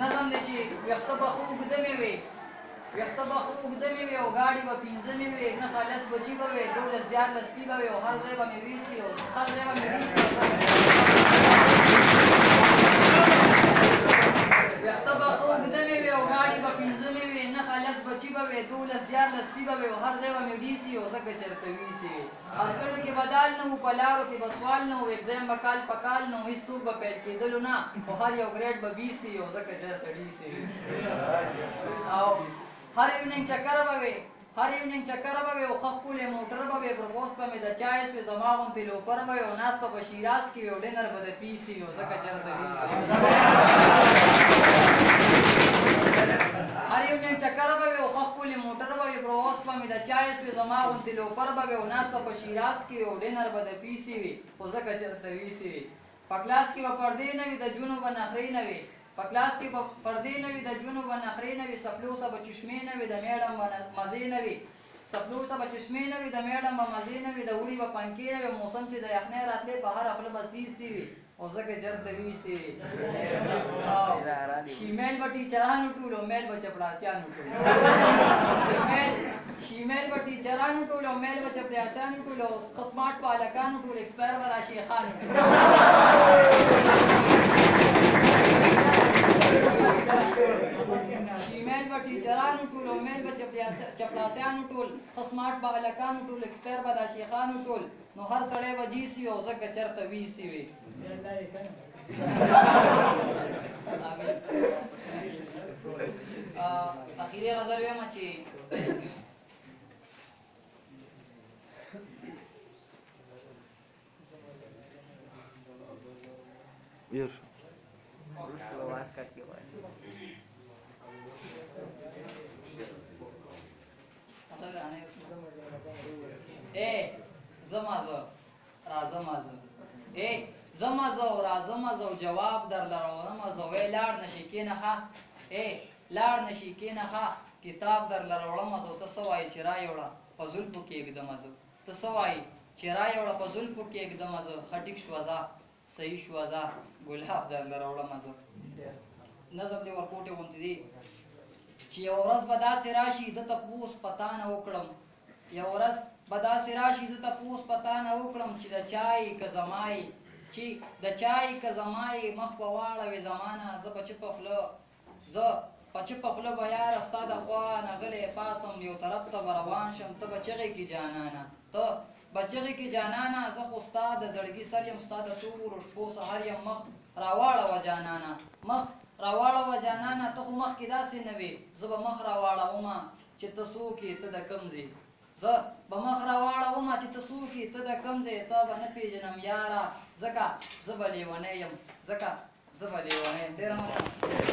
نظم دی چې ویښته به خو اوږده مې وي ویښته به خو اوږده مې وي او ګاډي به پنځه مې وي نهه لس بجې به وي 12 14 سپي به وي او هر ځای به مې ویسي او هر ځای به مې ویسي ویښته به خو اوږده مې وي او ګاډي به پنځه مې وي نهه لس بچي به وي 12 14 سپي به وي او هر ځای به مې ډیسي او ځکه چېرته ویسي عسکرو کې به دال نه وو په لارو کې به سوال نه وو ایګزام به کال په کال نه وو هېڅوک به پیل کېدلو نه خو هر یو ګریډ به بیسي او ځکه چېرته ډیسي او هر ایوننګ چکر به وي هر ایوننګ چکر به وي او ښه ښکلی موټر به وي پر پوسټ به مې د چایس وي زما غوندې لوپر به وي او ناسته په شیراز کې وي او ډینر به د پیسي او ځکه چېرته ویسي هر ایوننګ چکر به وي او ښه ښکلی موټر به وي پر پوسټ به مې د چایس وي زما غوندې لوپر به وي او ناسته په شیراز کې وي او ډینر به د پیسي وي خو ځکه چېرته ویسي وي په کلاس کې به پردې نه وي د جونو به نخرې نه وي په کلاس کې به پردې نه وي د جونو به نخرې نه وي سپلوسه به چشمې نه وي د میډم به مزې نه وي سپلوسه به چشمې نه وي د میډم به مزې نه وي د وړي به پنکې نه وي موسم چې د یخنۍ راتلې په هره خوله به سیسي وي او ځکه چېرته ویسي وي شیمیل به ټیچرانو ټول او میل به چپړاسیانو ټول شیمیل به ټیچرانو ټول او میل به چپړاسیانو ټول او ښه سمارټ به هلکانو ټول ایکسپایر به دا شیخانو ټول شیمیل به ټیچرانو ټول او میل به چپړاسیانو ټول ښه سمارټ به هلکانو ټول ایکسپایر به دا شیخانو ټول نو هر سړی به جیسي او ځکه چېرته ویسي وي اخیری غزل ویمه چې زما زه راځمه زه زما زه او راځمه زه او جواب در لرونمه زه وی لاړ نشي کېنه ښه لاړ نشي کېنه ښه کتاب در لروړمه زه ته څه وایې چې رايوړه په زلفو کې ږدمه زه ته څه وایې چې رايوړه په زلفو کې ږدمه زه ښه ټیک شوه ځه صحیح شوه ځه ګلاب در لروړمه زه نظم دې ورکوټې غوندې دی چې یوه ورځ به داسې راشي زه تپوس په تا نه وکړم یوه ورځ به داسې راشي زه تپوس په تا نه وکړم چې د چای که زما یې چې د چای که زما یې مخ به واړوې زما نه زه په چپه خوله به یاره ستا د خوا نه غلی پاسم یو طرف ته به روان شم ته به چغې کې جانانه ته به چغې کې جانانه زه خو ستا د زړګي سر یم ستا د تورو شپو سهر یم مخ راواړوه جانانه مخ راواړوه جانانه ته خو مخکې داسې نه وې زه به مخ راواړومه چې ته څوک یې ته د کوم ځې زه به مخ راواړومه چې ته څوک یې ته د کوم ځې ته به نه پېژنم یاره ځکه زه به لیونی یم ډېره مننه